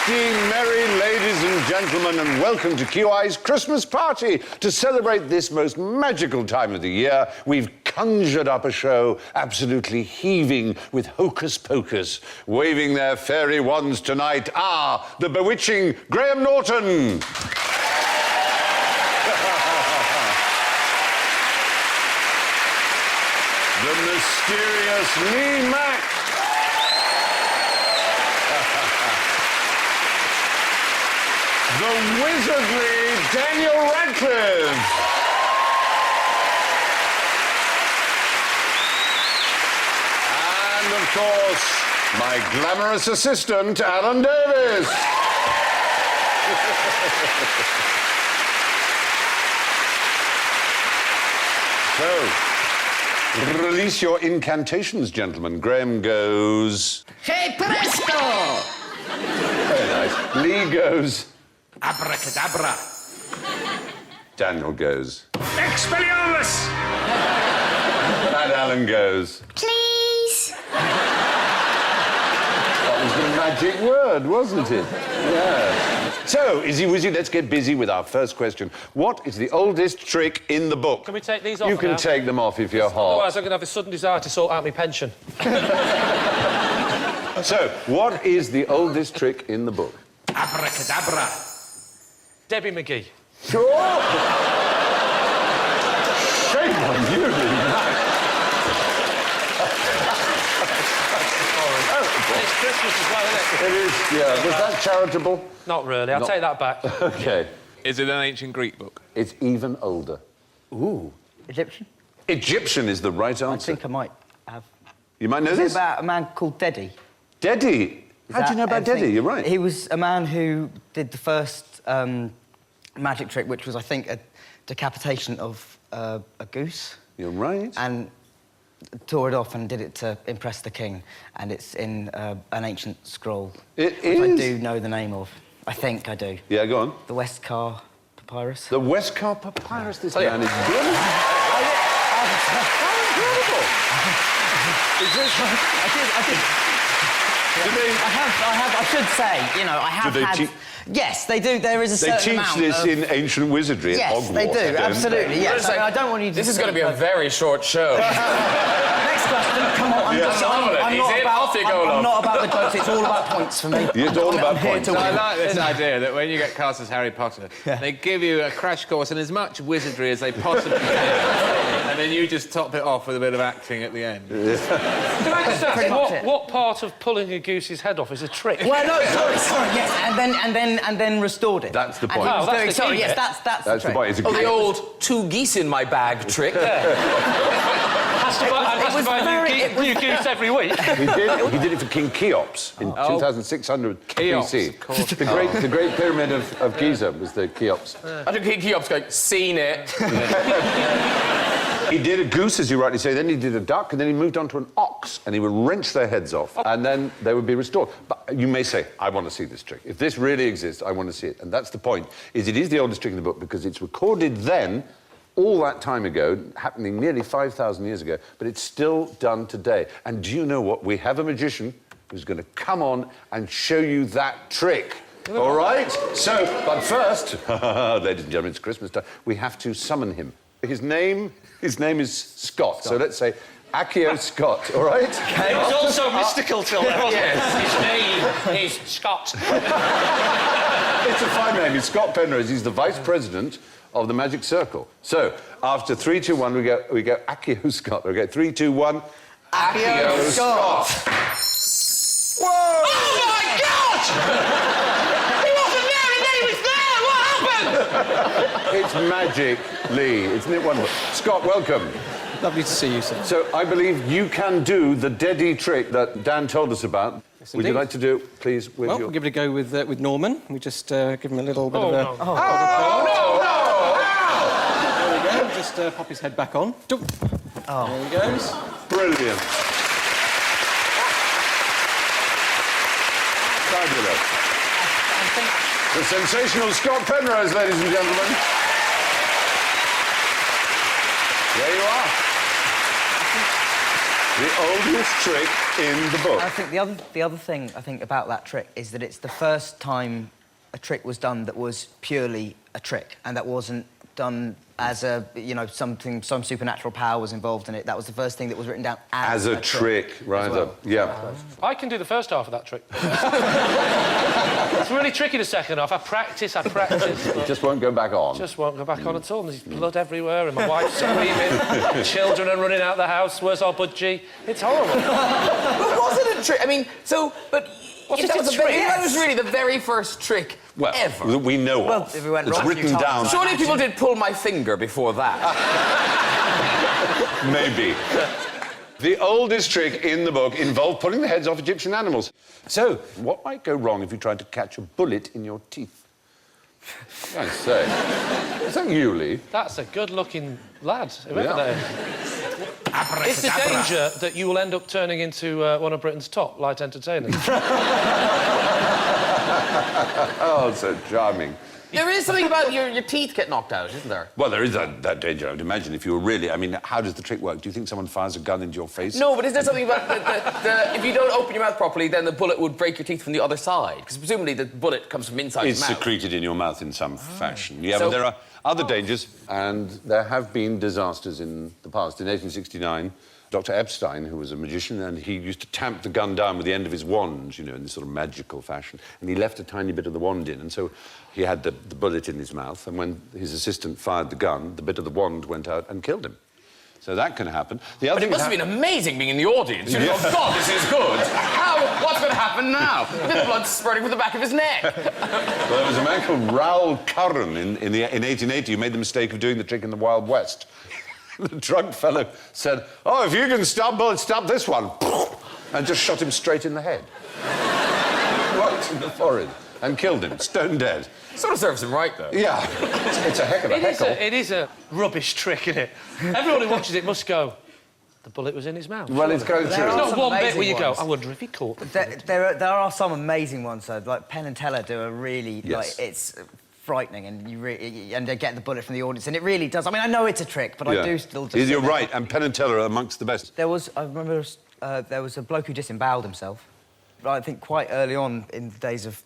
Misty, merry ladies and gentlemen, and welcome to QI's Christmas party. To celebrate this most magical time of the year, we've conjured up a show absolutely heaving with Hocus Pocus. Waving their fairy wands tonight are the bewitching Graham Norton. The mysterious Mack. The wizardly Daniel Radcliffe. And, of course, my glamorous assistant, Alan Davies. So, release your incantations, gentlemen. Graham goes... Hey, presto! Very nice. Lee goes... Abracadabra. Daniel goes... Expelliarmus! And Alan goes... Please. That was the magic word, wasn't it? Yeah. So, Izzy Wizzy, let's get busy with our first question. What is the oldest trick in the book? Can we take these off You can now? take them off if you're hot. Otherwise, I'm going to have a sudden desire to sort out my pension. So, what is the oldest trick in the book? Abracadabra. Debbie McGee. Oh! Shame on you, It's Christmas as well, isn't it? It is, yeah. Was that charitable? Not really. I'll take that back. OK. Is it an ancient Greek book? It's even older. Ooh. Egyptian? Egyptian is the right I answer. think I might have. You might know Is this? it about a man called Dedi? Dedi. How do you know about Dedi? You're right. He was a man who did the first magic trick, which was, I think, a decapitation of a goose. You're right. And tore it off and did it to impress the king. And it's in an ancient scroll. It which is? I do know the name of. I think I do. Yeah, go on. The Westcar Papyrus. The Westcar Papyrus. This Oh, yeah. man is brilliant. How incredible! Is this... I did. Do they... I should say, you know, I have Do they had... teach- Yes, they do. There is a They certain teach amount this of... in ancient wizardry Yes, at Hogwarts. they do, don't absolutely, they? yes. I don't want you to... This is going to be a very short show. Next question, come on. I'm not about the jokes, it's all about points for me. It's all about I'm here points. to I win. like this idea that when you get cast as Harry Potter, they give you a crash course in as much wizardry as they possibly can, and then you just top it off with a bit of acting at the end. Can I just Pretty much ask, it. what part of pulling a goose's head off is a trick? Well, no, sorry, yes, and then restored it. That's the And he point. was Oh, that's doing- the sorry, key yes, bit. that's That's the the trick. point. It's a Oh, great... the old 2 geese in my bag trick. Has to buy a new goose every week. He did it for King Cheops in 2600 Cheops, BC. of course. The great pyramid of Giza was the Cheops. I think Cheops going, seen it. He did a goose, as you rightly say, then he did a duck, and then he moved on to an ox, and he would wrench their heads off, and then they would be restored. But you may say, I want to see this trick. If this really exists, I want to see it. And that's the point, is it is the oldest trick in the book because it's recorded then, all that time ago, happening nearly 5,000 years ago, but it's still done today. And do you know what? We have a magician who's going to come on and show you that trick. All right? So, but first, ladies and gentlemen, it's Christmas time. We have to summon him. His name is Scott. So let's say Accio Scott, all right? It was also mystical till then, wasn't it? His name is Scott. It's a fine name. He's Scott Penrose. He's the vice president of the Magic Circle. So after 3, 2, 1, we go Accio Scott. We go 3, 2, 1. Accio Scott. Whoa! Oh, my God! He wasn't there, and then he was there! What happened? It's magic, Lee. Isn't it wonderful? Scott, welcome. Lovely to see you, sir. So I believe you can do the Dedi trick that Dan told us about. Yes, Would you indeed. like to do it, please, with Well, your... we'll give it a go with Norman. We just give him a little bit of a... no. Oh, There we go. Just pop his head back on. There he goes. Brilliant. Fabulous. The sensational Scott Penrose, ladies and gentlemen. There you are. The oldest trick in the book. I think the other thing I think about that trick is that it's the first time a trick was done that was purely a trick, and that wasn't done as a, you know, some supernatural power was involved in it. That was the first thing that was written down as a trick, right? well. Yeah. I can do the first half of that trick. It's really tricky the second half. I practice. It just won't go back on. Just won't go back on at all. And there's blood everywhere, and my wife's screaming. Children are running out of the house. Where's our budgie? It's horrible. But was it a trick? I mean, but What's if that it was a trick? that was really the very first trick ever. That we know Well, of. if it went it's wrong a few written times. down. Surely people did pull my finger before that. Maybe. The oldest trick in the book involved pulling the heads off Egyptian animals. So, what might go wrong if you tried to catch a bullet in your teeth? I say. Is that you, Lee? That's a good-looking lad, whoever Yeah. that is. It's the danger that you will end up turning into one of Britain's top light entertainers. Oh, so charming. There is something about your teeth get knocked out, isn't there? Well, there is that danger, I would imagine, if you were really... I mean, how does the trick work? Do you think someone fires a gun into your face? No, but is there something about if you don't open your mouth properly, then the bullet would break your teeth from the other side? Because presumably the bullet comes from inside It's your mouth. secreted in your mouth in some fashion. Yeah, So- but there are other dangers, and there have been disasters in the past. In 1869, Dr. Epstein, who was a magician, and he used to tamp the gun down with the end of his wand, you know, in this sort of magical fashion, and he left a tiny bit of the wand in, and so he had the bullet in his mouth, and when his assistant fired the gun, the bit of the wand went out and killed him. So that can happen. The other But it thing must have been amazing being in the audience. You'd go, God, this is good. What's going to happen now? The blood's spurting from the back of his neck. Well, there was a man called Raoul Curran in 1880 who made the mistake of doing the trick in the Wild West. The drunk fellow said, "Oh, if you can stop bullets, stop this one," and just shot him straight in the head. Right in the forehead. And killed him, stone dead. Sort of serves him right, though. Yeah, it's a heck of a heckle. It is a rubbish trick, isn't it? Everyone who watches it must go, the bullet was in his mouth. Well, it's going There through. are There's not some one bit amazing where you go, ones. I wonder if he caught them. There are some amazing ones, though. Like Penn and Teller do a really Yes. it's frightening, and and they get the bullet from the audience, and it really does. I mean, I know it's a trick, but I do still just. You're right, and Penn and Teller are amongst the best. I remember there was a bloke who disemboweled himself. I think quite early on in the days of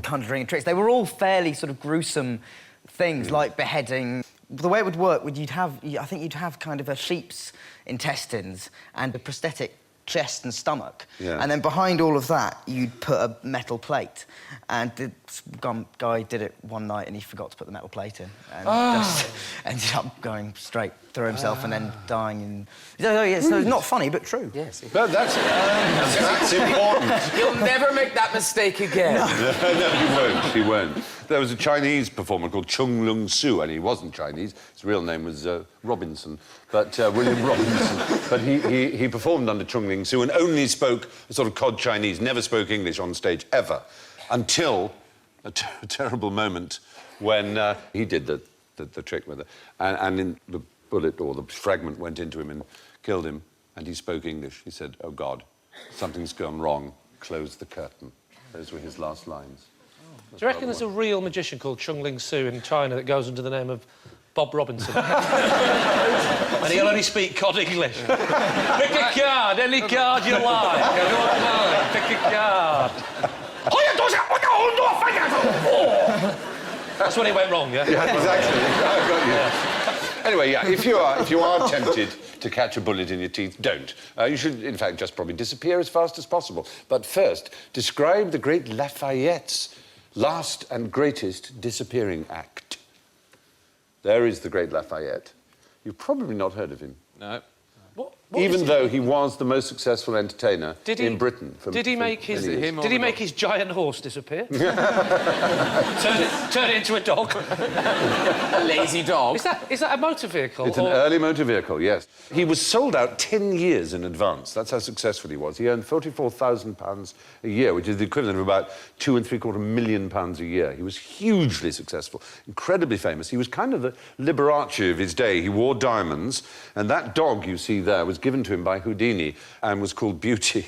conjuring tricks, they were all fairly sort of gruesome things, like beheading. The way it would work, I think you'd have kind of a sheep's intestines and a prosthetic chest and stomach, and then behind all of that, you'd put a metal plate. And the guy did it one night, and he forgot to put the metal plate in, and just ended up going straight through himself and then dying. And so it's not funny, but true. Yes. But that's important. You'll never make that mistake again. No, he won't. There was a Chinese performer called Chung Lung Soo, and he wasn't Chinese. His real name was Robinson, but William Robinson. But he performed under Chung Lung Soo and only spoke a sort of cod Chinese, never spoke English on stage, ever, until a terrible moment when he did the trick with it. And in the bullet, or the fragment, went into him and killed him, and he spoke English. He said, "Oh, God, something's gone wrong. Close the curtain." Those were his last lines. Do you reckon there's a real magician called Chung Ling Soo in China that goes under the name of Bob Robinson? And he'll only speak cod English. Pick a card, any card you like. I don't mind. Pick a card. That's when it went wrong, yeah? Yeah, exactly. I've got you. Anyway, yeah, if you are tempted to catch a bullet in your teeth, don't. You should, in fact, just probably disappear as fast as possible. But first, describe the great Lafayette's last and greatest disappearing act. There is the great Lafayette. You've probably not heard of him. No. Even though he was the most successful entertainer in Britain. Did he make his giant horse disappear? Turn it into a dog? A lazy dog. Is that a motor vehicle? It's an early motor vehicle, yes. He was sold out 10 years in advance. That's how successful he was. He earned £44,000 a year, which is the equivalent of about £2.75 million a year. He was hugely successful, incredibly famous. He was kind of the Liberace of his day. He wore diamonds, and that dog you see there was given to him by Houdini and was called Beauty.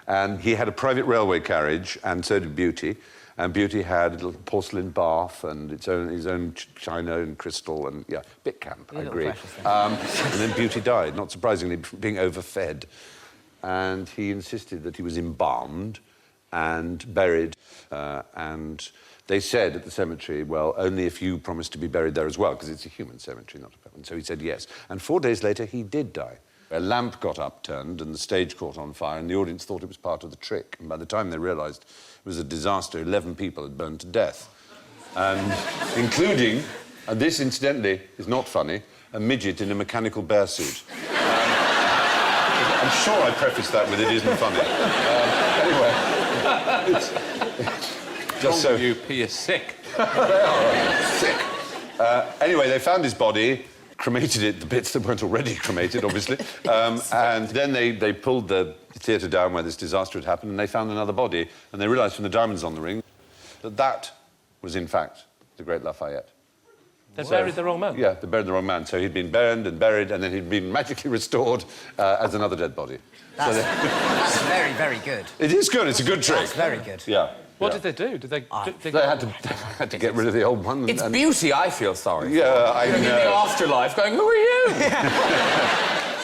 And he had a private railway carriage, and so did Beauty. And Beauty had a little porcelain bath and his own china and crystal, and, yeah, bit camp, I agree. And then Beauty died, not surprisingly, being overfed. and he insisted that he was embalmed and buried, and they said at the cemetery, well, only if you promise to be buried there as well, because it's a human cemetery, not a pet one. So he said yes. And 4 days later, he did die. A lamp got upturned and the stage caught on fire, and the audience thought it was part of the trick. And by the time they realised it was a disaster, 11 people had burned to death. And including, and this incidentally is not funny, a midget in a mechanical bear suit. I'm sure I prefaced that with it isn't funny. Anyway, it's just so... You pee sick. They are sick. Anyway, they found his body, cremated it, the bits that weren't already cremated, obviously, and then they pulled the theatre down where this disaster had happened, and they found another body, and they realised from the diamonds on the ring that that was, in fact, the great Lafayette. They buried the wrong man? Yeah, they buried the wrong man. So he'd been burned and buried, and then he'd been magically restored as another dead body. That's very, very good. It is good. It's a good trick. That's very good. Yeah. What yeah. did they do? Did they... They had to get rid of the old one. It's beauty, I feel sorry. Yeah, I You're in the know. afterlife going, who are you?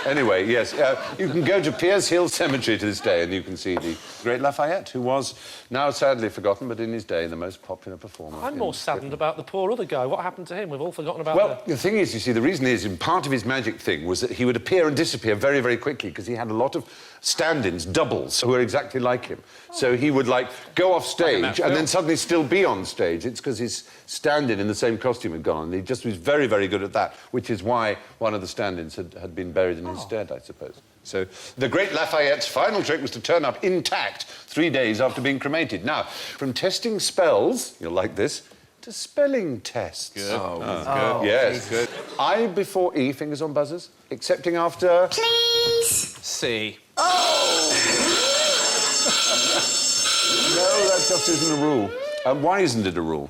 Anyway, yes, you can go to Piers Hill Cemetery to this day and you can see the great Lafayette, who was now sadly forgotten, but in his day the most popular performer. I'm more saddened about the poor other guy. What happened to him? We've all forgotten about Well, the thing is, you see, the reason is, in part of his magic thing was that he would appear and disappear very, very quickly because he had a lot of stand-ins, doubles, who were exactly like him. So he would, like, go off stage and then suddenly still be on stage. It's because his stand-in in the same costume had gone, and he just was very, very good at that, which is why one of the stand-ins had been buried in his stead, I suppose. So the great Lafayette's final trick was to turn up intact 3 days after being cremated. Now, from testing spells, you'll like this, to spelling tests. Good. Oh, good. Yes, good. I before E, fingers on buzzers, accepting after... Please. C. No, that just isn't a rule. Why isn't it a rule?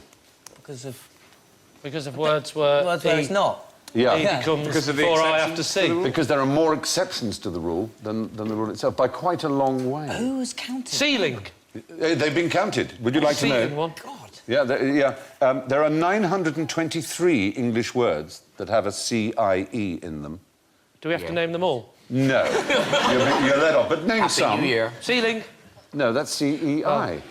Because of words where... Words where it's not. Yeah. E becomes Because of the before I have to exceptions see. Because there are more exceptions to the rule than the rule itself, by quite a long way. Who's counting? Ceiling. They've been counted. Would you like to Ceiling know? one. God. Yeah, there are 923 English words that have a C-I-E in them. Do we have to name them all? No. you're let off, but name Happy some. New Year. Ceiling. No, that's C-E-I.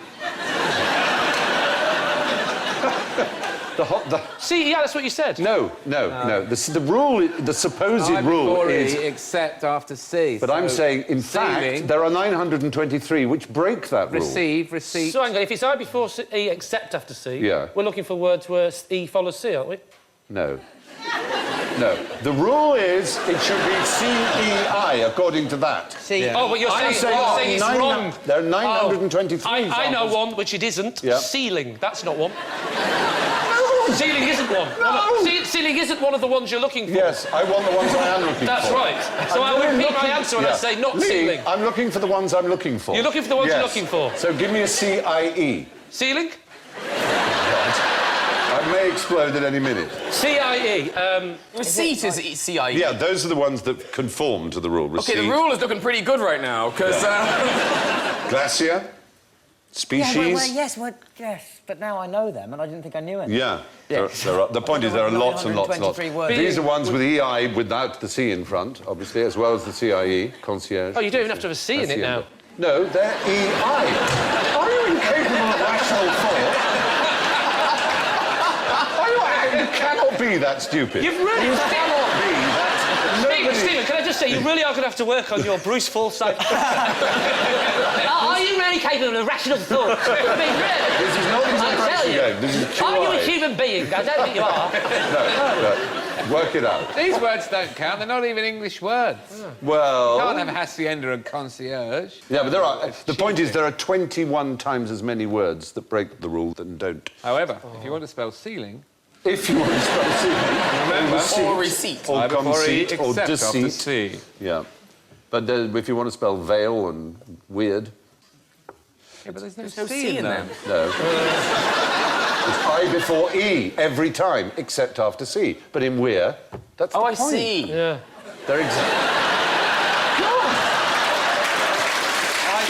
See, yeah, that's what you said. No. The rule, the supposed rule Before is... E, except after C. But I'm saying, in fact, ceiling, there are 923 which break that rule. receive, receipt. So hang on, if it's I before E except after C, Yeah. we're looking for words where E follows C, aren't we? No. No. The rule is it should be C-E-I, according to that. See, Oh, but you're saying it's wrong. There are 923 I know examples. one, which it isn't. Yeah. Ceiling. That's not one. Ceiling isn't one. Ceiling isn't one of the ones you're looking for. Yes, I want the ones I am looking That's for. right. So I will repeat my answer and I say not Lee, ceiling. I'm looking for the ones I'm looking for. You're looking for the ones you're looking for. So give me a C-I-E. Ceiling? I may explode at any minute. C-I-E. Receipt is C-I-E. Yeah, those are the ones that conform to the rule. Okay, the Receipt, rule is looking pretty good right now, because... glacier, species. yes, but now I know them, and I didn't think I knew any. Yeah. There are, the point is there are lots and lots and lots. 923 words. These are ones with EI without the C in front, obviously, as well as the CIE, concierge. Oh, you don't even have to have a C in it now. No, they're EI. Are you incapable of rational thought? You cannot be that stupid. You've really... You cannot be that... Stephen, can I just say, you really are going to have to work on your Bruce Forsyth. Are you really capable of rational thought? I mean, really? This is not an I tell interaction you. game. This is QI. Are you a human being? I don't think you are. No. Work it out. These words don't count. They're not even English words. Well... You can't have hacienda and concierge. Yeah, but there are... The point is there are 21 times as many words that break the rule than don't. However, if you want to spell ceiling... If you want to spell ceiling, Remember, or receipt. or I before E, conceit, or except after deceit. C. Yeah. But if you want to spell veil and weird, Yeah, but there's no C in them. no. It's I before E every time, except after C. But in weir, that's the Oh, point. I see. Yeah. They're You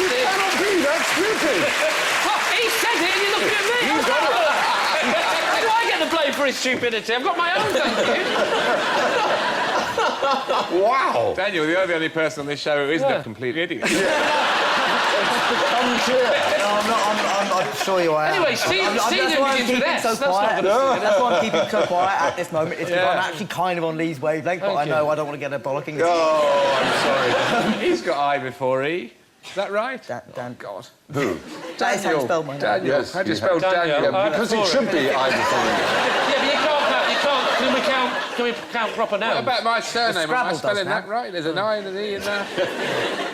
cannot be that stupid! He said it and you're looking at me. How do I get the blame for his stupidity? I've got my own, thank you. Wow. Daniel, you're the only person on this show who isn't a complete idiot. I'm sure you are. Anyway, see That's why I'm begins with keeping S. so That's not quiet. gonna- That's why I'm keeping so quiet at this moment. It's because Yeah. I'm actually kind of on Lee's wavelength, but I Thank know you. I don't want to get a bollocking. Oh, I'm sorry. He's got I before E. Is that right? Dan, God. Who? that is how you spell my name. Daniel. Yes, How do you you spell have- Daniel? Daniel. Yeah, because it before should be I before you. Yeah, but you can't. Can we count proper nouns? What about my surname? Am I Scrabble does spelling now. that right? There's an I and an E in there.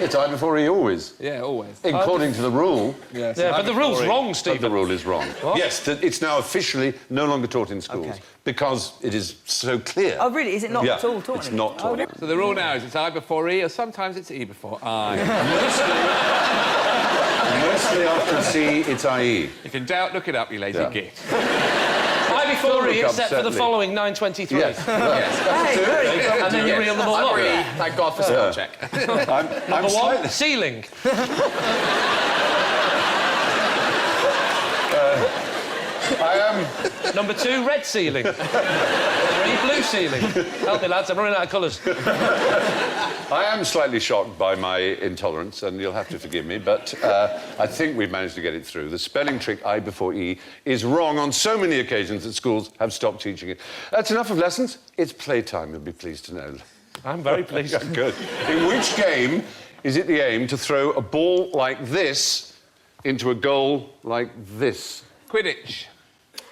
It's I before E always. Yeah, always. According to the rule. Yes. Yeah, but the rule's wrong, But the Stephen. rule is wrong. Yes, it's now officially no longer taught in schools Okay. because it is so clear. Oh, really? Is it not yeah, at all taught? it's anymore? not taught. So the rule now is it's I before E, or sometimes it's E before I. Mostly after C, it's IE. If in doubt, look it up, you lazy Yeah. git. I before E, Look except for the upsetly. following 923. Yes. Hey, very good. And then you reel them all up. Agree. Thank God for spell check. I'm Number one, slightly... ceiling. I am... Number two, red ceiling. Three, blue ceiling. Help me, lads, I'm running out of colours. I am slightly shocked by my intolerance, and you'll have to forgive me, but I think we've managed to get it through. The spelling trick I before E is wrong on so many occasions that schools have stopped teaching it. That's enough of lessons. It's playtime, you'll be pleased to know. I'm very pleased. Yeah, good. In which game is it the aim to throw a ball like this into a goal like this? Quidditch.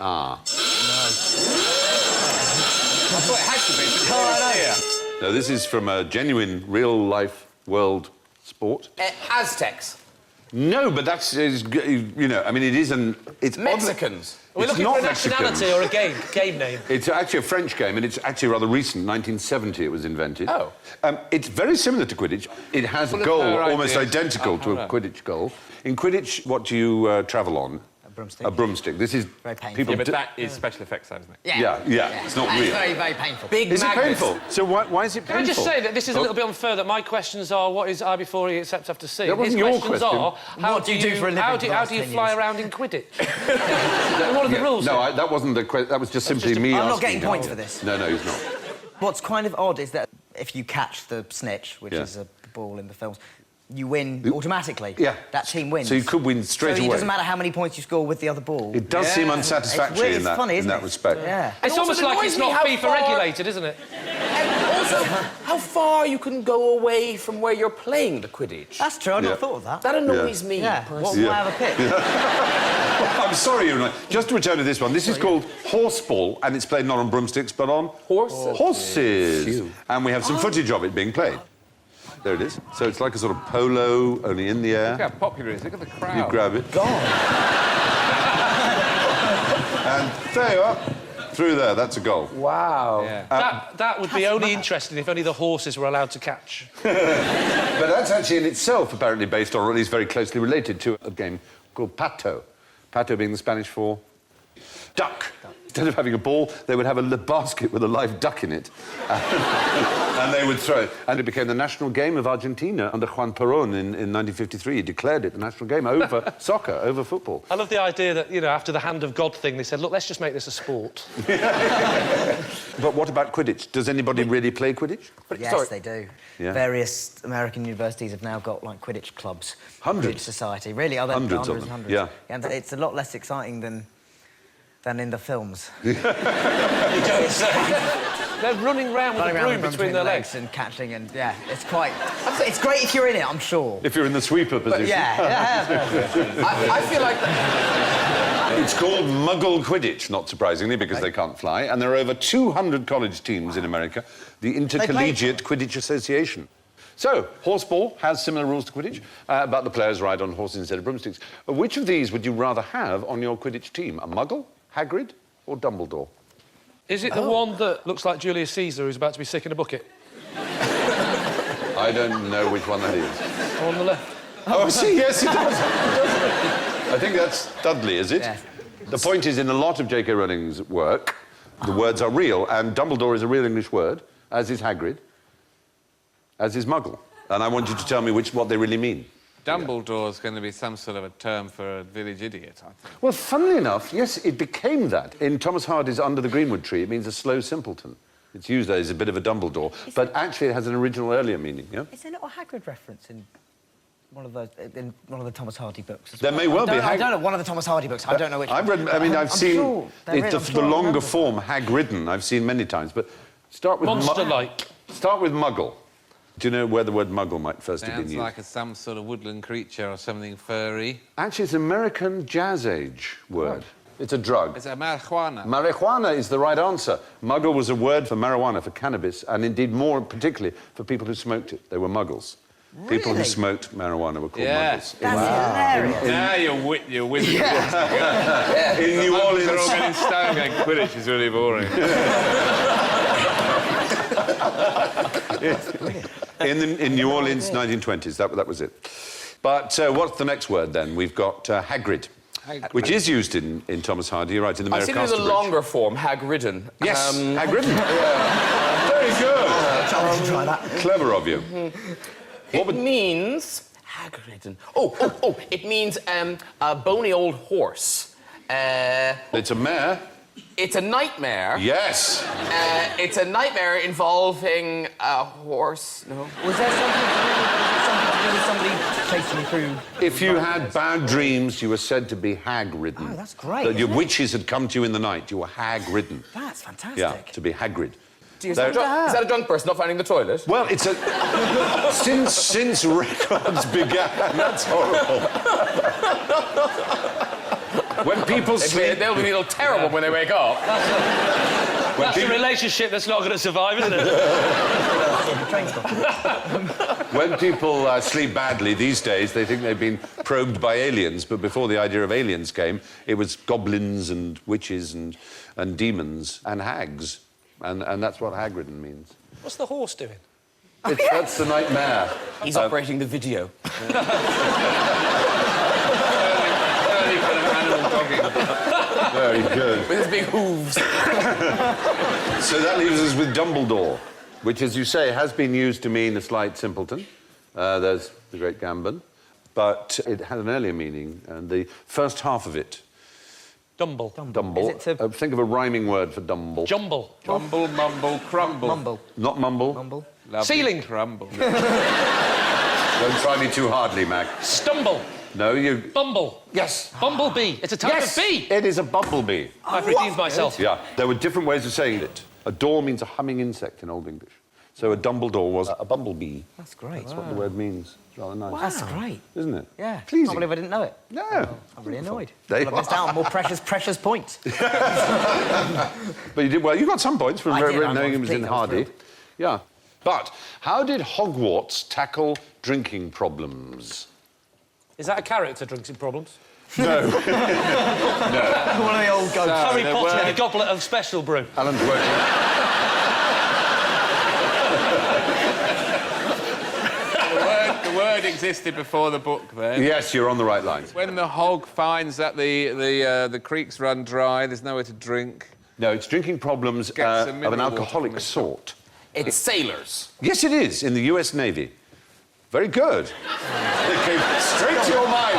Ah. I thought it had to be. But No, this is from a genuine, real-life world sport. Aztecs. No, but that's, you know, I mean, it is an... It's Mexicans. Are we It's looking not for a nationality Mexicans. or a game name? It's actually a French game, and it's actually rather recent. 1970 it was invented. Oh. It's very similar to Quidditch. It has a Full of goal her almost ideas. identical to a right. Quidditch goal. In Quidditch, what do you travel on? A broomstick. A broomstick. This is... Very painful. people yeah, but do- that is special effects, though, isn't it? Yeah, it's not That's real. very, very painful. Big Is it magnets. painful? So why is it painful? Can I just say that this is a Oh. little bit unfair, that my questions are, what is I before E except after C? That wasn't His your questions question. are, how What do you do for a living how for do, the how last do you 10 fly years? around in Quidditch? One of the rules. No, here. that wasn't the question. That was just simply just a- me I'm asking. not getting you. points for this. No, he's not. What's kind of odd is that if you catch the snitch, which Yeah. is a ball in the films, you win automatically. Yeah. That team wins. So you could win straight so away. it doesn't matter how many points you score with the other ball. It does seem It's unsatisfactory weird, in it's that, funny, in isn't that it? respect. Yeah. It's also almost like annoys it's me not how FIFA far- regulated, isn't it? And also, how far you can go away from where you're playing the Quidditch. That's true, I'd Yeah. not thought of that. That annoys me. Yeah, personally. why have a pitch? I'm sorry, Ewan. Just to return to this one, this is called horseball, and it's played not on broomsticks, but on Horses. horses. And we have some footage of it being played. There it is. So it's like a sort of polo, only in the air. Look how popular it is. Look at the crowd. You grab it. And there you are. Through there, that's a goal. Wow. Yeah. That would be only interesting if only the horses were allowed to catch. But that's actually in itself apparently based on, or at least very closely related to, a game called pato. Pato being the Spanish for duck. Instead of having a ball, they would have a basket with a live duck in it. And they would throw it. And it became the national game of Argentina under Juan Perón in 1953. He declared it the national game over soccer, over football. I love the idea that, you know, after the hand of God thing, they said, look, let's just make this a sport. But what about Quidditch? Does anybody really play Quidditch? Yes, they do. Yeah. Various American universities have now got, like, Quidditch clubs. Hundreds. Quidditch Society. Really, are there Hundreds of and them, hundreds? yeah. And it's a lot less exciting than in the films. You don't say. They're running round with Running a around broom with between their legs. and catching and, yeah, it's quite... It's great if you're in it, I'm sure. If you're in the sweeper position. Yeah. I feel like It's called Muggle Quidditch, not surprisingly, because they can't fly. And there are over 200 college teams in America, the Intercollegiate Quidditch Association. So, horseball has similar rules to Quidditch, but the players ride on horses instead of broomsticks. Which of these would you rather have on your Quidditch team? A Muggle, Hagrid, or Dumbledore? Is it the one that looks like Julius Caesar who's about to be sick in a bucket? I don't know which one that is. On the left. Oh, I see, yes, it does. I think that's Dudley, is it? Yes. The point is, in a lot of J.K. Rowling's work, the words are real, and Dumbledore is a real English word, as is Hagrid, as is Muggle. And I want you to tell me what they really mean. Dumbledore's going to be some sort of a term for a village idiot, I think. Well, funnily enough, yes, it became that. In Thomas Hardy's Under the Greenwood Tree, it means a slow simpleton. It's used as a bit of a Dumbledore, but actually it has an original earlier meaning, yeah? Is there not a Hagrid reference in one of the Thomas Hardy books? There may well be. I don't know, one of the Thomas Hardy books. I don't know which I've one. read, I mean, I've seen sure there is, I'm the sure I longer remember form, Hagridden, I've seen many times, but start with... Monster-like. Start with Muggle. Do you know where the word Muggle might first have been Sounds used? like some sort of woodland creature or something furry. Actually, it's an American Jazz Age word. It's a drug. Is it marijuana? Marijuana is the right answer. Muggle was a word for marijuana, for cannabis, and indeed more particularly for people who smoked it. They were muggles. People who Really? smoked marijuana were called Yeah. muggles. That's hilarious. Now you're wizard. In New They're all Orleans... getting stoned going, Quidditch is really boring. in New Orleans, 1920s, that was it. But what's the next word, then? We've got Hagrid, which is used in Thomas Hardy, you're right, in the I've Mayor of seen it as a Casterbridge. longer form, Hagridden. Yes, Hagridden. Very good. I'll have to try that. Clever of you. It means... Hagridden. Oh, it means a bony old horse. It's a mare. It's a nightmare. Yes. It's a nightmare involving a horse. No. Was there something to do with somebody chasing you through? If you had bad dreams, you were said to be hag-ridden. Oh, that's great, That your isn't it? wich had come to you in the night. You were hag-ridden. That's fantastic. Yeah, to be Hagrid. Is that a drunk person not finding the toilet? Well, it's a... since records began, that's horrible. When people sleep... They'll be feel terrible when they wake up. That's a relationship that's not going to survive, isn't it? When people sleep badly these days, they think they've been probed by aliens, but before the idea of aliens came, it was goblins and witches and demons and hags. And that's what Hagridden means. What's the horse doing? That's the nightmare. He's operating the video. Early kind of animal dogging. Very good. With his big hooves. So that leaves us with Dumbledore, which, as you say, has been used to mean a slight simpleton. There's the great Gambon. But it had an earlier meaning, and the first half of it... Dumble. Dumble. Is it to- Think of a rhyming word for dumble. Jumble. Mumble, mumble, crumble. Mumble. Not mumble. Mumble. Lovely Ceiling. crumble. Don't try me too hardly, Mac. Stumble. No, you... Bumble. Yes. Bumblebee. It's a type Yes, of bee. it is a bumblebee. I've redeemed myself. Yeah, there were different ways of saying it. A door means a humming insect in Old English. So a Dumbledore was a bumblebee. That's great. That's what the word means. It's rather nice. That's great. Isn't it? Yeah. Pleasing. Can't believe I didn't know it. Yeah. I'm really annoyed. There you I've missed out on more precious points. But you did well. You got some points for I did, I'm knowing it was in pleased, I was Hardy. thrilled. Yeah. But how did Hogwarts tackle drinking problems? Is that a character, drinking problems? No. One of the old ghosts. Harry there Potter were- in a goblet of special brew. Alan's working. The word existed before the book, then. Yes, you're on the right lines. When the hog finds that the creeks run dry, there's nowhere to drink. No, it's drinking problems Gets some of an mineral water alcoholic from it. sort. It's sailors. Yes, it is, in the US Navy. Very good. It came straight to your mind.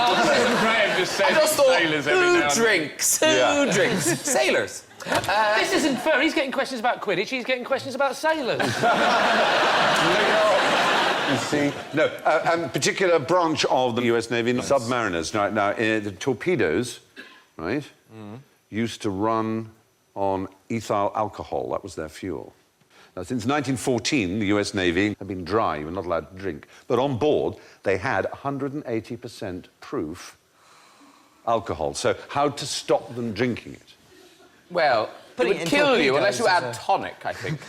Graham just said I just thought, sailors every now who and then. drinks? Who Yeah. drinks? Sailors. This isn't fair. He's getting questions about Quidditch. He's getting questions about sailors. You see? No, a particular branch of the US Navy, submariners. Now, the torpedoes, right, used to run on ethyl alcohol. That was their fuel. Now, since 1914, the US Navy had been dry. You were not allowed to drink. But on board, they had 180% proof alcohol. So how to stop them drinking it? Well, Putting it it would in kill you torpedoes unless you is add a- tonic, I think.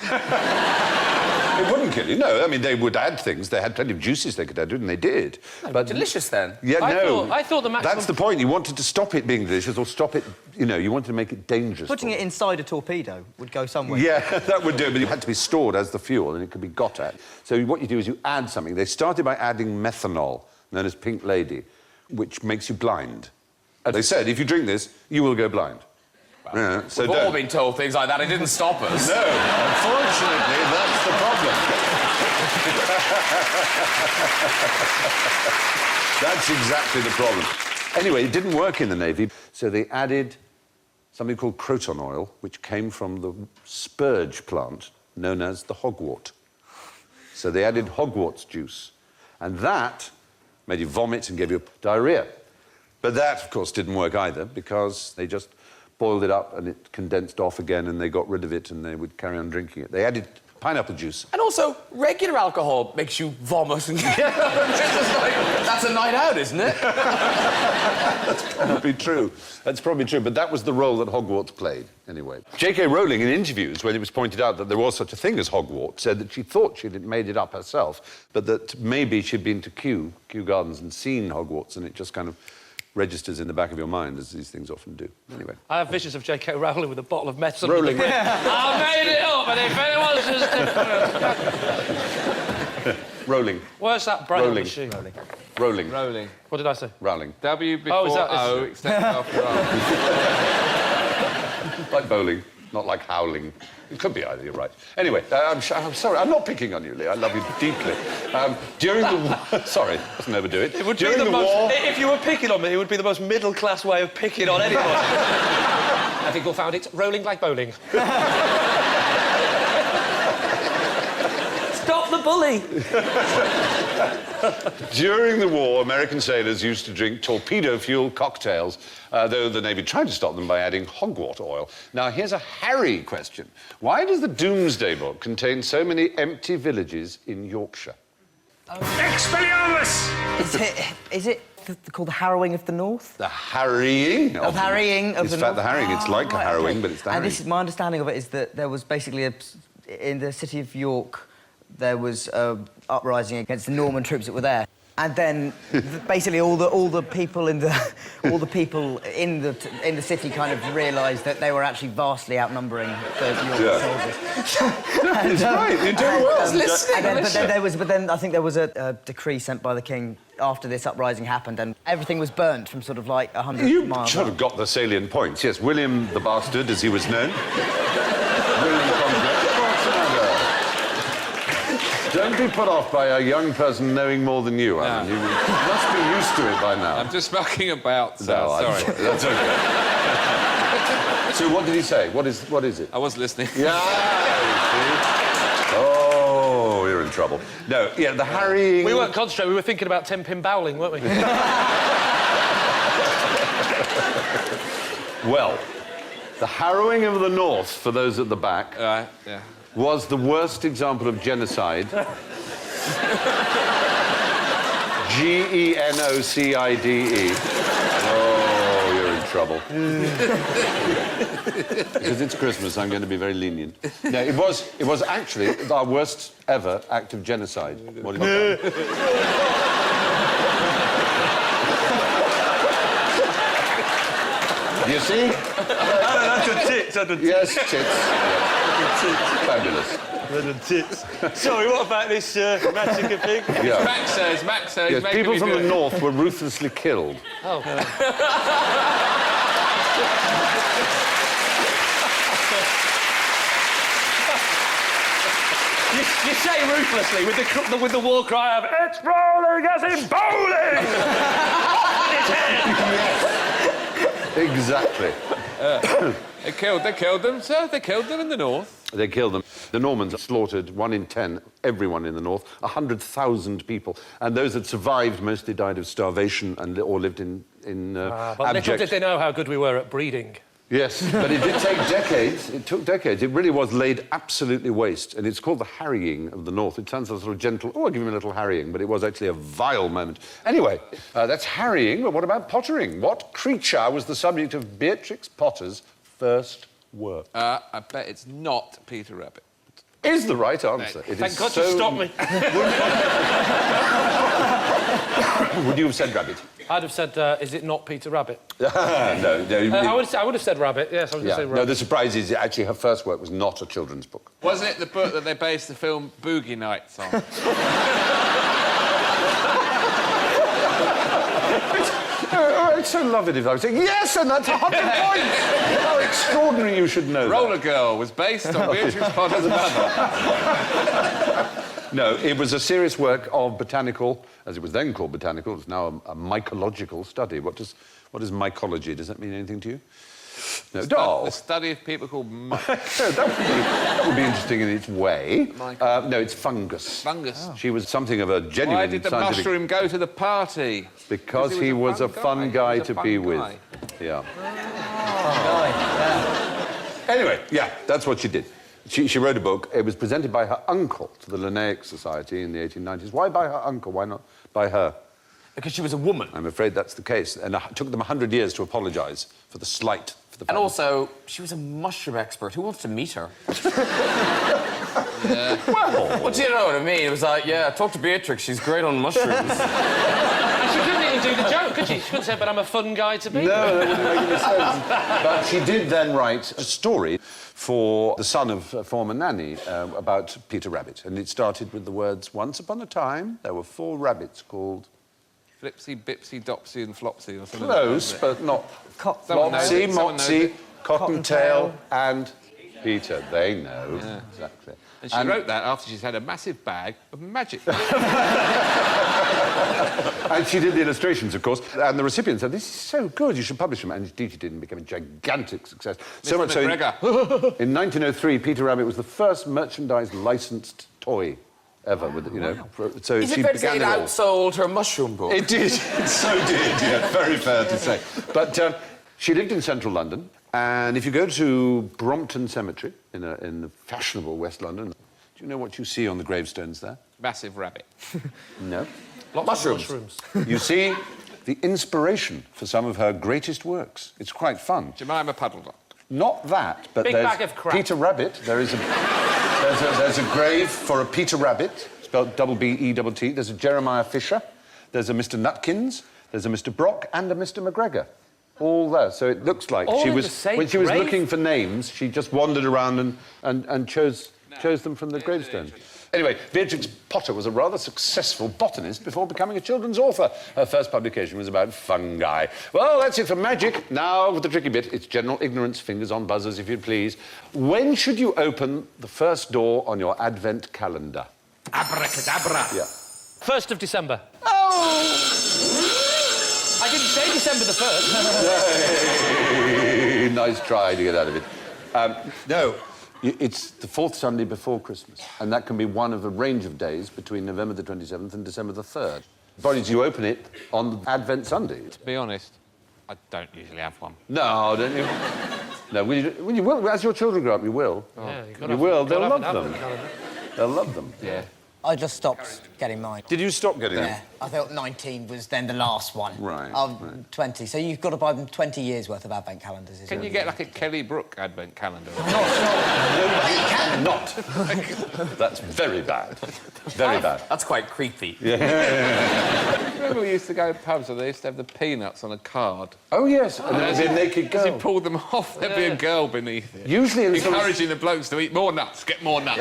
It wouldn't kill you, no. I mean, they would add things. They had plenty of juices they could add to it, and they did. But Delicious, then. Yeah, no. I thought the maximum... That's the point. You wanted to stop it being delicious or stop it, you know, you wanted to make it dangerous. Putting for it them. inside a torpedo would go somewhere. Yeah, that would do it, but it had to be stored as the fuel and it could be got at. So what you do is you add something. They started by adding methanol, known as Pink Lady, which makes you blind. And they said, if you drink this, you will go blind. Yeah, so We've all don't. been told things like that. It didn't stop us. No, unfortunately, that's the problem. That's exactly the problem. Anyway, it didn't work in the Navy, so they added something called croton oil, which came from the spurge plant known as the hogwort. So they added hogwarts juice, and that made you vomit and gave you diarrhea. But that, of course, didn't work either, because they just boiled it up and it condensed off again, and they got rid of it, and they would carry on drinking it. They added pineapple juice. And also, regular alcohol makes you vomit. And it's just like, that's a night out, isn't it? That's probably true. That's probably true, but that was the role that Hogwarts played, anyway. J.K. Rowling, in interviews, when it was pointed out that there was such a thing as Hogwarts, said that she thought she'd made it up herself, but that maybe she'd been to Kew Gardens, and seen Hogwarts, and it just kind of registers in the back of your mind, as these things often do. Anyway. I have visions of J.K. Rowling with a bottle of medicine. Rowling. I made it up, and if anyone's just... Rolling. Where's that braille Rolling. machine? Rolling. Rolling. What did I say? Rowling. W before is that- O, except after R. Like bowling, not like howling. It could be either, you're right. Anyway, I'm sorry, I'm not picking on you, Lee. I love you deeply. During the war... Sorry, mustn't overdo it. It would During be the most... war... If you were picking on me, it would be the most middle-class way of picking on anyone. I think you'll find it rolling like bowling. Stop the bully! During the war, American sailors used to drink torpedo-fueled cocktails, though the Navy tried to stop them by adding hogwort oil. Now, here's a Harry question. Why does the Doomsday Book contain so many empty villages in Yorkshire? Expelliarmus! Is it called the Harrowing of the North? The harrying of harrying of It's the in fact North. the harrying. It's like a Right, harrowing, okay. but it's the And harrying. this is my understanding of it is that there was basically in the city of York, there was an uprising against the Norman troops that were there. And then basically all the people in the city kind of realised that they were actually vastly outnumbering the York soldiers. It's right. You're doing well. But then I think there was a decree sent by the king after this uprising happened, and everything was burnt from sort of like 100 You miles. sort of got the salient points. Yes, William the Bastard, as he was known. William the Conqueror. Don't be put off by a young person knowing more than you, Alan. You must be used to it by now. I'm just mucking about, so No, sorry. That's okay. So what did he say? What is it? I was listening. Yeah, you see? Oh, you're in trouble. No, yeah, the harrying... We weren't concentrating, we were thinking about 10-pin bowling, weren't we? Well, the harrowing of the North, for those at the back, Yeah. was the worst example of genocide. Genocide. Oh, you're in trouble. Because it's Christmas, I'm going to be very lenient. No, it was actually our worst ever act of genocide. What have you done? You see? That's a tit, that's a tit. Yes, tits. Fabulous. Sorry, what about this massacre thing? Yeah. Mack says, Yes, making people me from do the it. north were ruthlessly killed. Oh. You say ruthlessly with the war cry of "It's rolling as in bowling!" Exactly. They killed them, sir. They killed them in the north. They killed them. The Normans slaughtered 1 in 10, everyone in the north, 100,000 people. And those that survived mostly died of starvation and or lived in But little abject... did they know how good we were at breeding. Yes, but it did take decades. It took decades. It really was laid absolutely waste. And it's called the harrying of the North. It sounds a sort of gentle, oh, I'll give him a little harrying, but it was actually a vile moment. Anyway, that's harrying, but what about pottering? What creature was the subject of Beatrix Potter's first work? I bet it's not Peter Rabbit. Is the right answer. It Thank is God so... you stopped me. Would you have said rabbit? I'd have said, is it not Peter Rabbit? No. I would have said rabbit, yes, I was going to say rabbit. No, the surprise is actually her first work was not a children's book. Wasn't it the book that they based the film Boogie Nights on? It's so lovely if I was saying, yes, and that's 100 points! How extraordinary you should know Roller Girl was based on Beatrix Potter's mother. No, it was a serious work of botanical, as it was then called botanical, it's now a mycological study. What is mycology? Does that mean anything to you? No, The doll. study of people called mice. No, that would be interesting in its way. No, it's fungus. Fungus. She was something of a genuine Why did the scientific... mushroom go to the party? Because he was a fun guy to be with. Yeah. Anyway, yeah, that's what she did. She wrote a book. It was presented by her uncle to the Linnaeus Society in the 1890s. Why by her uncle? Why not by her? Because she was a woman. I'm afraid that's the case. And it took them 100 years to apologise for the slight. And also, she was a mushroom expert. Who wants to meet her? Well, do you know what I mean? It was like, yeah, talk to Beatrix. She's great on mushrooms. And she couldn't even do the joke, could she? She couldn't say, but I'm a fun guy to be. No, that wouldn't make any sense. But she did then write a story for the son of a former nanny about Peter Rabbit. And it started with the words, once upon a time, there were 4 rabbits called... Flipsy, Bipsy, Dopsy and Flopsy or something. Close, but not... Someone knows Flopsy, it, someone knows Motsy, it. Cottontail and Peter. They know. Yeah. Exactly. And she wrote that after she's had a massive bag of magic. And she did the illustrations, of course, and the recipient said, this is so good, you should publish them. And indeed she did and became a gigantic success. So much so, in 1903, Peter Rabbit was the first merchandise licensed toy ever. With, you know, so Is she it fair to say began it it all. outsold her mushroom book? It did, it so did, yeah, very fair to say. But she lived in central London, and if you go to Brompton Cemetery in the fashionable West London, do you know what you see on the gravestones there? Massive rabbit. No. Lots of mushrooms. You see the inspiration for some of her greatest works. It's quite fun. Jemima Puddle Duck. Not that, but Big there's bag of crap. Peter Rabbit. There's a grave for a Peter Rabbit, spelled B-E-T-T. There's a Jeremiah Fisher. There's a Mr. Nutkins. There's a Mr. Brock and a Mr. McGregor. All there. So it looks like All she in was... the same When she was grave? looking for names, she just wandered around and chose them from the gravestones. Anyway, Beatrix Potter was a rather successful botanist before becoming a children's author. Her first publication was about fungi. Well, that's it for magic. Now, with the tricky bit, it's general ignorance, fingers on buzzers, if you please. When should you open the first door on your Advent calendar? Abracadabra. Yeah. 1st of December. Oh! I didn't say December the 1st. Nice try to get out of it. No. It's the 4th Sunday before Christmas, and that can be one of a range of days between November the 27th and December the 3rd. Bodies, you open it on Advent Sunday. To be honest, I don't usually have one. No, don't you? No, when you will, as your children grow up, you will. Yeah, You will, they'll love have an them. Advent calendar. They'll love them. Yeah. I just stopped getting mine. Did you stop getting Yeah, them? I thought 19 was then the last one. Right, Of right. 20. So you've got to buy them 20 years worth of Advent calendars. Is Can what you get like a Kelly Brook advent calendar? No, you cannot. That's very bad. Very bad. That's quite creepy. Remember we used to go to pubs where they used to have the peanuts on a card? Oh, yes, and there'd be a naked As you girl. pulled them off, there'd be a girl beneath it. Usually in some... Encouraging the blokes to eat more nuts, get more nuts.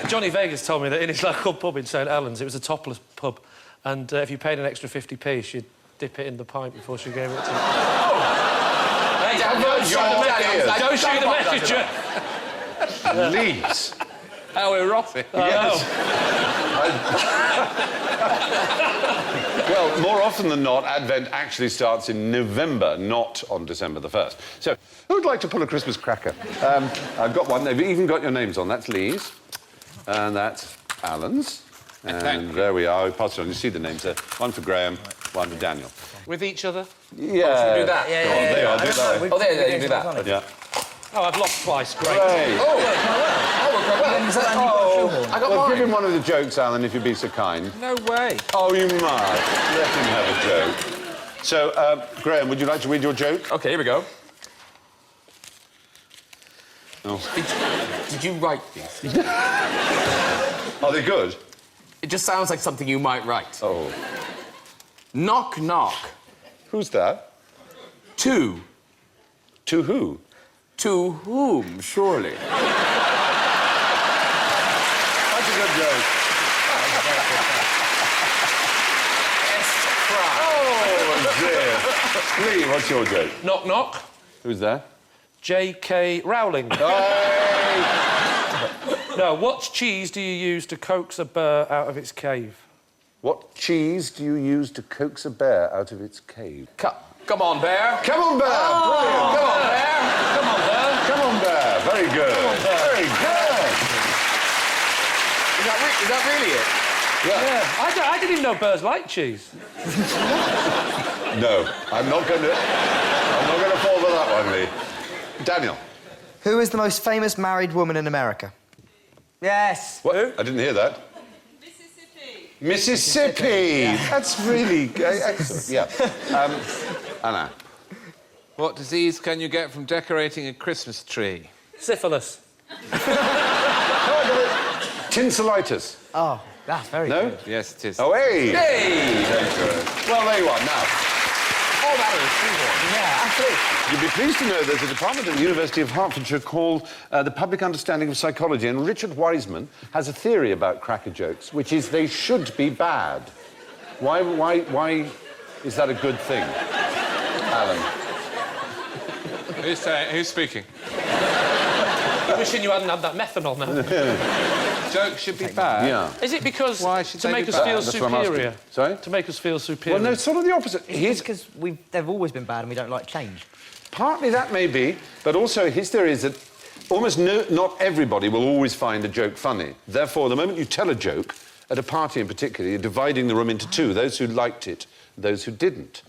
Johnny Vegas told me that in his local pub in St Helens, it was a topless pub, and if you paid an extra 50p, she'd dip it in the pint before she gave it to you. Hey, don't shoot the messenger! Leaves. How erotic. Yes. Well, more often than not, Advent actually starts in November, not on December the 1st. So, who would like to pull a Christmas cracker? I've got one. They've even got your names on. That's Lee's. And that's Alan's. And there we are. We pass it on. You see the names there. One for Graham, one for Daniel. With each other? Yeah. Do that. Go on, there you are. Do that. Oh, there, you do that. Yeah. Oh, I've lost twice. Great. Hey. Oh, I got Well, mine. give him one of the jokes, Alan, if you'd be so kind. No way. Oh, you must. Let him have a joke. So, Graham, would you like to read your joke? OK, here we go. Oh. Did you write these? Are they good? It just sounds like something you might write. Oh. Knock, knock. Who's that? To. To who? To whom, surely? That's a good joke. Oh, dear. Lee, what's your joke? Knock, knock. Who's there? J.K. Rowling. Hey! No, what cheese do you use to coax a bear out of its cave? What cheese do you use to coax a bear out of its cave? Come on, bear. Come on, bear! Brilliant! Come on, bear. Come on, there. Come on, bear! Very good. Very good. Is that really it? Yeah. I didn't even know birds like cheese. No, I'm not going to fall for that one, Lee. Daniel. Who is the most famous married woman in America? Yes. What? I didn't hear that. Mississippi. Yeah. That's really excellent. Yeah. Anna. What disease can you get from decorating a Christmas tree? Syphilis. Tinselitis. Oh, that's very No? good. Yes, it is. Oh, hey. Hey! Well, there you are. Now, Oh, that was Yeah, absolutely. you'll be pleased to know there's a department at the University of Hertfordshire called the Public Understanding of Psychology, and Richard Wiseman has a theory about cracker jokes, which is they should be bad. Why is that a good thing? Alan. Who's speaking? Wishing you hadn't had that methanol now. Jokes should be bad. Yeah. Is it because Why should to they make be us bad? feel That's what I'm asking. superior? Sorry? To make us feel superior. Well, no, it's sort of the opposite. It's because they've always been bad and we don't like change. Partly that may be, but also his theory is that almost not everybody will always find a joke funny. Therefore, the moment you tell a joke, at a party in particular, you're dividing the room into two, those who liked it, those who didn't.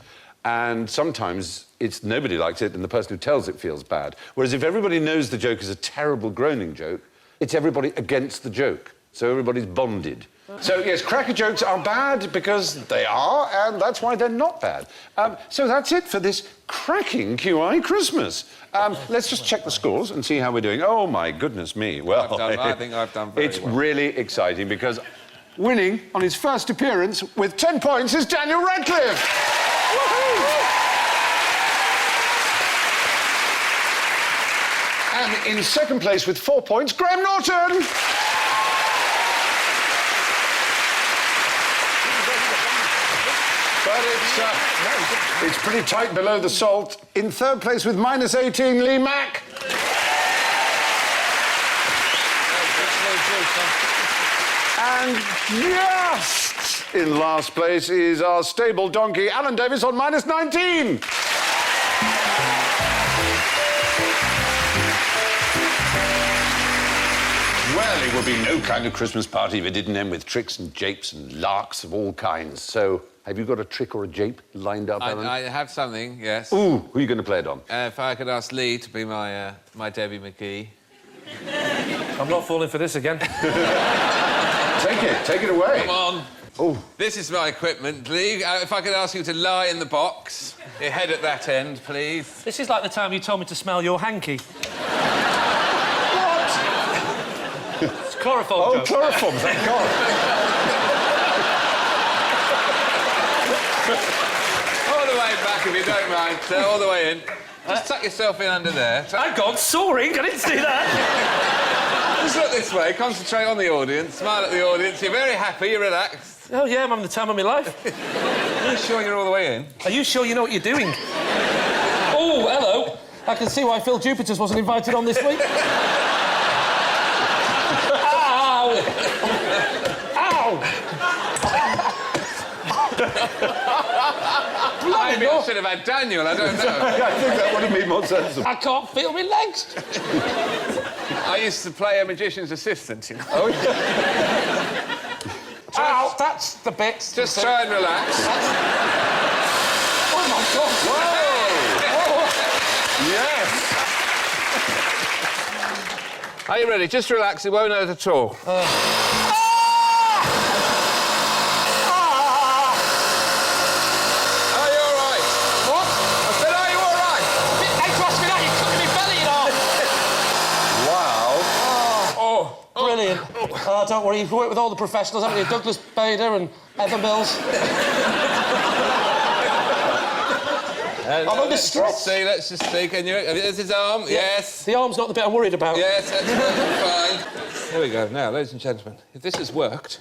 And sometimes it's nobody likes it and the person who tells it feels bad. Whereas if everybody knows the joke is a terrible groaning joke, it's everybody against the joke. So everybody's bonded. So, yes, cracker jokes are bad because they are, and that's why they're not bad. So that's it for this cracking QI Christmas. Let's just check the scores and see how we're doing. Oh, my goodness me. Well, I think I've done very it's well. really exciting because winning on his first appearance with 10 points is Daniel Radcliffe. Woohoo! And in second place with 4 points, Graham Norton. But it's pretty tight below the salt. In third place with minus 18, Lee Mack. And just in last place is our stable donkey, Alan Davies, on minus 19. Well, it would be no kind of Christmas party if it didn't end with tricks and japes and larks of all kinds. So, have you got a trick or a jape lined up, Alan? I have something, yes. Ooh, who are you going to play it on? If I could ask Lee to be my Debbie McGee. I'm not falling for this again. Take it away. Come on. Oh. This is my equipment, Lee. If I could ask you to lie in the box, your head at that end, please. This is like the time you told me to smell your hanky. It's chloroform Oh, joke. chloroform, thank God. All the way back, if you don't mind. So, all the way in. Just tuck yourself in under there. I've gone soaring. I didn't see that. Just look this way. Concentrate on the audience. Smile at the audience. You're very happy. You're relaxed. Oh, yeah, I'm having the time of my life. Are you sure you're all the way in? Are you sure you know what you're doing? Oh, hello. I can see why Phil Jupiters wasn't invited on this week. Ow! Ow! Maybe I should have had Daniel. I don't know. I think that would have made more sense. I can't feel my legs. I used to play a magician's assistant, you know. Oh, yeah. Ow, that's the bit. Just try and relax. Oh, my God. Yes. Are you ready? Just relax. It won't hurt at all. Are you all right? What? I said, are you all right? Hey, trust me now, you're cutting me belly, you know. Wow. Brilliant. Oh, don't worry, you've worked with all the professionals, haven't you? Douglas Bader and Evan Mills. I'm under stress. Let's just see. Can you... There's his arm. Yes. The arm's not the bit I'm worried about. Yes, that's fine. Here we go. Now, ladies and gentlemen, if this has worked...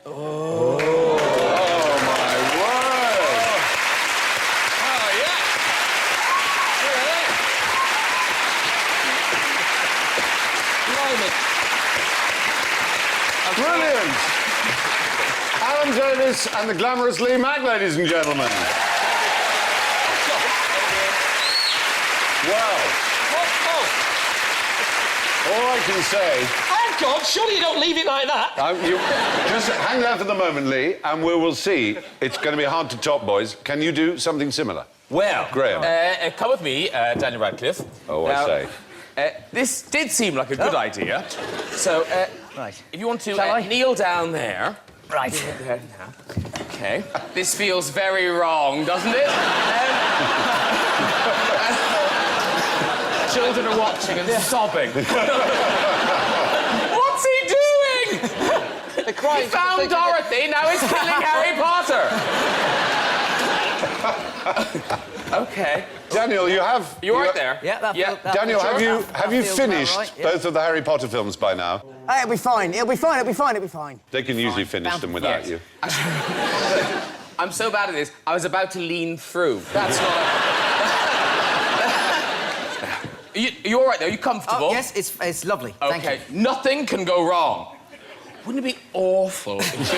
Oh, my word. Oh, yeah! Look at that. Blimey. Brilliant. Alan Davies and the glamorous Lee Mack, ladies and gentlemen. Well, all I can say... Oh, God, surely you don't leave it like that. You just hang there for the moment, Lee, and we will see. It's going to be hard to top, boys. Can you do something similar? Well, Graham. Come with me, Daniel Radcliffe. Oh, Now, I say. This did seem like a good idea. So, Right. if you want to Shall I? kneel down there. Right. There now. OK. This feels very wrong, doesn't it? Children are watching and sobbing. What's he doing? They're crying. He found Dorothy, now he's killing Harry Potter. OK. Daniel, you have... You right there? Yeah, that Yeah. feels- that Daniel, feels- have you feels about finished right, yeah. both of the Harry Potter films by now? Hey, it'll be fine. It'll be fine. It'll be fine. It'll be fine. They can usually finish them without Yes. you. I'm so bad at this, I was about to lean through. That's not... You all right, though? You comfortable? Oh, yes, it's lovely. Thank OK, you. nothing can go wrong. Wouldn't it be awful if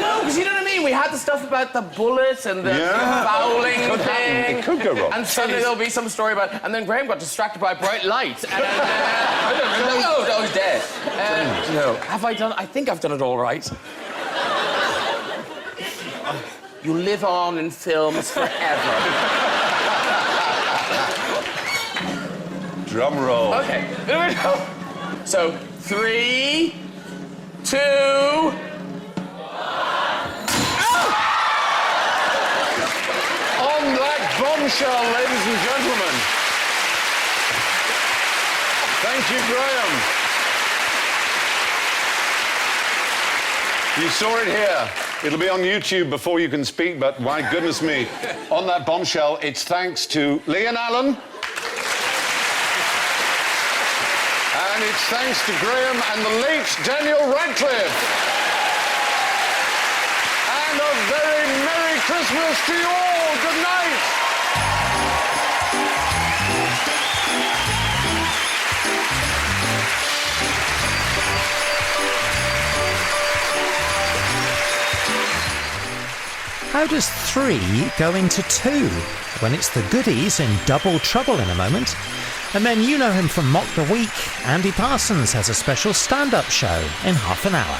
No, because you know what I mean? We had the stuff about the bullet and the fouling It could happen. thing. It could go wrong. And suddenly there'll be some story about... And then Graham got distracted by a bright light. And no, he's dead. No. Have I done... I think I've done it all right. You live on in films forever. Drum roll. OK, here we go. So, 3, 2... On that bombshell, ladies and gentlemen. Thank you, Graham. You saw it here. It'll be on YouTube before you can speak, but my goodness me. On that bombshell, it's thanks to Lee and Alan. And it's thanks to Graham and the late Daniel Radcliffe. And a very Merry Christmas to you all. Good night. How does 3 go into 2 when it's the goodies in double trouble in a moment? And then you know him from Mock the Week. Andy Parsons has a special stand-up show in half an hour.